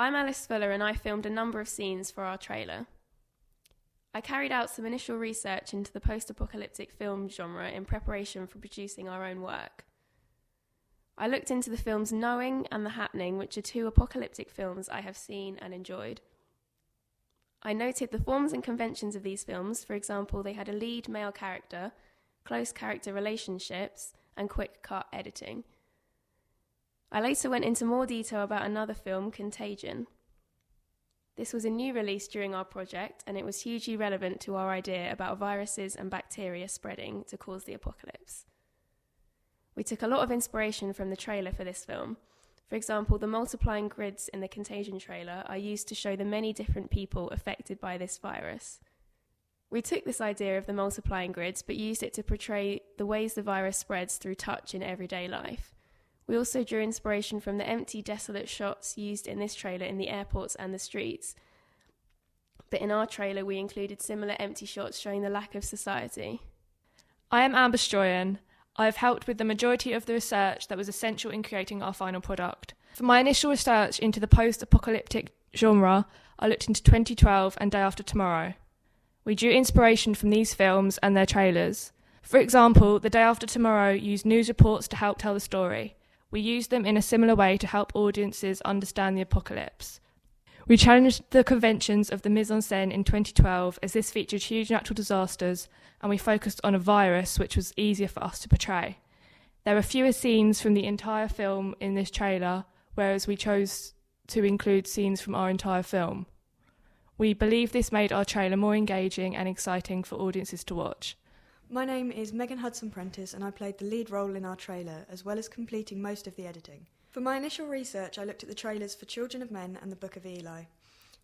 I'm Alice Fuller and I filmed a number of scenes for our trailer. I carried out some initial research into the post-apocalyptic film genre in preparation for producing our own work. I looked into the films Knowing and The Happening, which are two apocalyptic films I have seen and enjoyed. I noted the forms and conventions of these films. For example, they had a lead male character, close character relationships, and quick cut editing. I later went into more detail about another film, Contagion. This was a new release during our project, and it was hugely relevant to our idea about viruses and bacteria spreading to cause the apocalypse. We took a lot of inspiration from the trailer for this film. For example, the multiplying grids in the Contagion trailer are used to show the many different people affected by this virus. We took this idea of the multiplying grids, but used it to portray the ways the virus spreads through touch in everyday life. We also drew inspiration from the empty, desolate shots used in this trailer in the airports and the streets. But in our trailer, we included similar empty shots showing the lack of society. I am Amber Stroyan. I have helped with the majority of the research that was essential in creating our final product. For my initial research into the post-apocalyptic genre, I looked into 2012 and Day After Tomorrow. We drew inspiration from these films and their trailers. For example, The Day After Tomorrow used news reports to help tell the story. We used them in a similar way to help audiences understand the apocalypse. We challenged the conventions of the mise-en-scène in 2012 as this featured huge natural disasters, and we focused on a virus which was easier for us to portray. There were fewer scenes from the entire film in this trailer, whereas we chose to include scenes from our entire film. We believe this made our trailer more engaging and exciting for audiences to watch. My name is Megan Hudson-Prentice and I played the lead role in our trailer, as well as completing most of the editing. For my initial research, I looked at the trailers for Children of Men and The Book of Eli.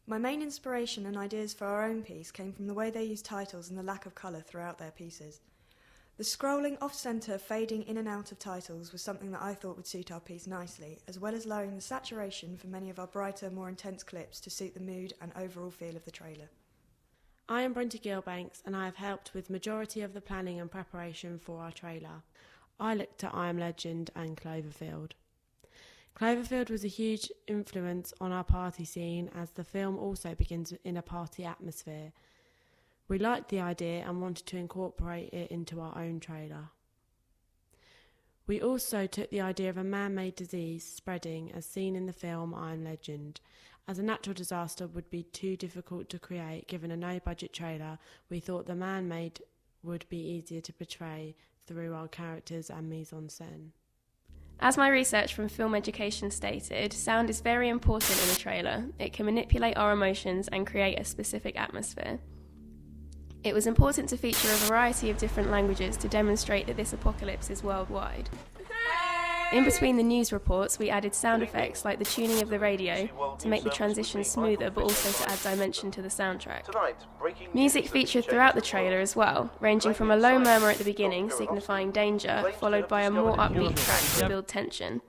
My main inspiration and ideas for our own piece came from the way they used titles and the lack of colour throughout their pieces. The scrolling off-centre, fading in and out of titles was something that I thought would suit our piece nicely, as well as lowering the saturation for many of our brighter, more intense clips to suit the mood and overall feel of the trailer. I am Bronte Gilbanks and I have helped with majority of the planning and preparation for our trailer. I looked at I Am Legend and Cloverfield. Cloverfield was a huge influence on our party scene, as the film also begins in a party atmosphere. We liked the idea and wanted to incorporate it into our own trailer. We also took the idea of a man-made disease spreading as seen in the film I Am Legend. As a natural disaster would be too difficult to create given a no-budget trailer, we thought the man-made would be easier to portray through our characters and mise-en-scène. As my research from Film Education stated, sound is very important in a trailer. It can manipulate our emotions and create a specific atmosphere. It was important to feature a variety of different languages to demonstrate that this apocalypse is worldwide. In between the news reports, we added sound effects like the tuning of the radio to make the transition smoother, but also to add dimension to the soundtrack. Music featured throughout the trailer as well, ranging from a low murmur at the beginning, signifying danger, followed by a more upbeat track to build tension.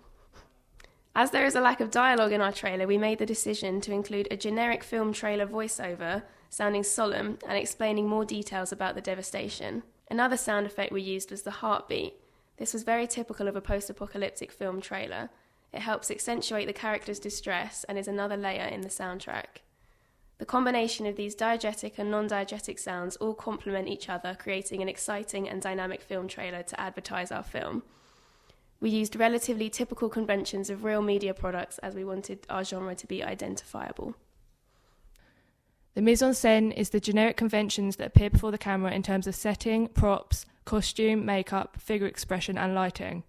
As there is a lack of dialogue in our trailer, we made the decision to include a generic film trailer voiceover, sounding solemn and explaining more details about the devastation. Another sound effect we used was the heartbeat. This was very typical of a post-apocalyptic film trailer. It helps accentuate the character's distress and is another layer in the soundtrack. The combination of these diegetic and non-diegetic sounds all complement each other, creating an exciting and dynamic film trailer to advertise our film. We used relatively typical conventions of real media products as we wanted our genre to be identifiable. The mise-en-scène is the generic conventions that appear before the camera in terms of setting, props, costume, makeup, figure expression and lighting.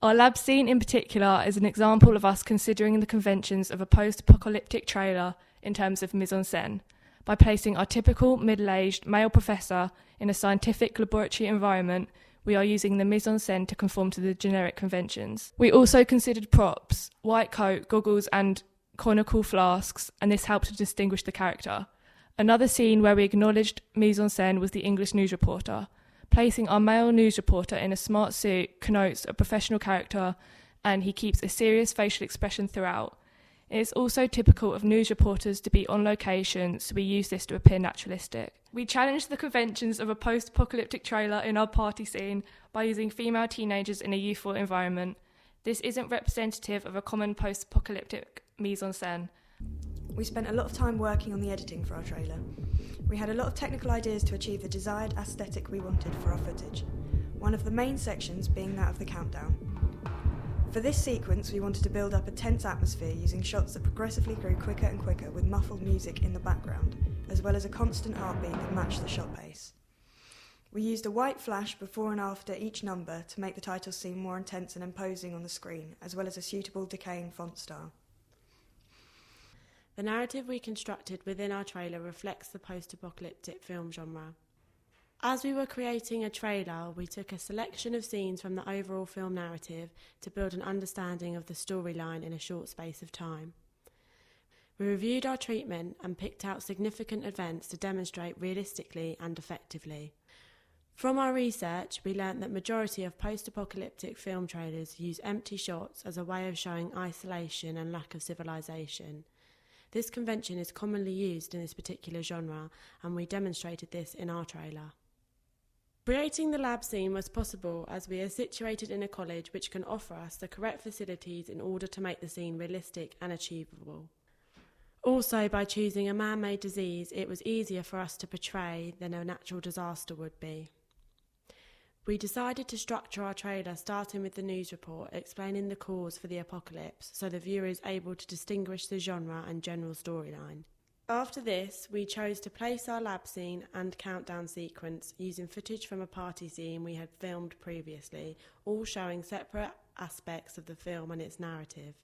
Our lab scene in particular is an example of us considering the conventions of a post-apocalyptic trailer in terms of mise-en-scène, by placing our typical middle-aged male professor in a scientific laboratory environment. We are using the mise-en-scène to conform to the generic conventions. We also considered props, white coat, goggles and conical flasks, and this helped to distinguish the character. Another scene where we acknowledged mise-en-scène was the English news reporter. Placing our male news reporter in a smart suit connotes a professional character, and he keeps a serious facial expression throughout. It is also typical of news reporters to be on location, so we use this to appear naturalistic. We challenged the conventions of a post-apocalyptic trailer in our party scene by using female teenagers in a youthful environment. This isn't representative of a common post-apocalyptic mise-en-scène. we spent a lot of time working on the editing for our trailer. We had a lot of technical ideas to achieve the desired aesthetic we wanted for our footage, one of the main sections being that of the countdown. For this sequence, we wanted to build up a tense atmosphere using shots that progressively grew quicker and quicker with muffled music in the background, as well as a constant heartbeat that matched the shot pace. We used a white flash before and after each number to make the titles seem more intense and imposing on the screen, as well as a suitable decaying font style. The narrative we constructed within our trailer reflects the post-apocalyptic film genre. As we were creating a trailer, we took a selection of scenes from the overall film narrative to build an understanding of the storyline in a short space of time. We reviewed our treatment and picked out significant events to demonstrate realistically and effectively. From our research, we learnt that majority of post-apocalyptic film trailers use empty shots as a way of showing isolation and lack of civilization. This convention is commonly used in this particular genre, and we demonstrated this in our trailer. Creating the lab scene was possible as we are situated in a college which can offer us the correct facilities in order to make the scene realistic and achievable. Also, by choosing a man-made disease, it was easier for us to portray than a natural disaster would be. We decided to structure our trailer starting with the news report explaining the cause for the apocalypse so the viewer is able to distinguish the genre and general storyline. After this, we chose to place our lab scene and countdown sequence using footage from a party scene we had filmed previously, all showing separate aspects of the film and its narrative.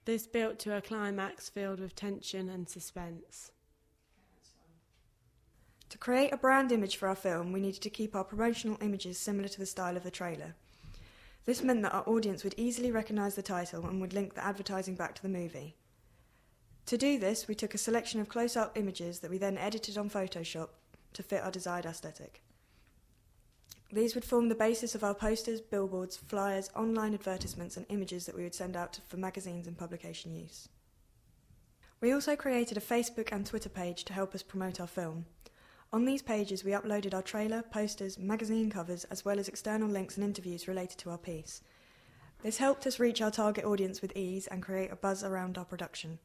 This built to a climax filled with tension and suspense. To create a brand image for our film, we needed to keep our promotional images similar to the style of the trailer. This meant that our audience would easily recognise the title and would link the advertising back to the movie. To do this, we took a selection of close-up images that we then edited on Photoshop to fit our desired aesthetic. These would form the basis of our posters, billboards, flyers, online advertisements and images that we would send out for magazines and publication use. We also created a Facebook and Twitter page to help us promote our film. On these pages we uploaded our trailer, posters, magazine covers, as well as external links and interviews related to our piece. This helped us reach our target audience with ease and create a buzz around our production.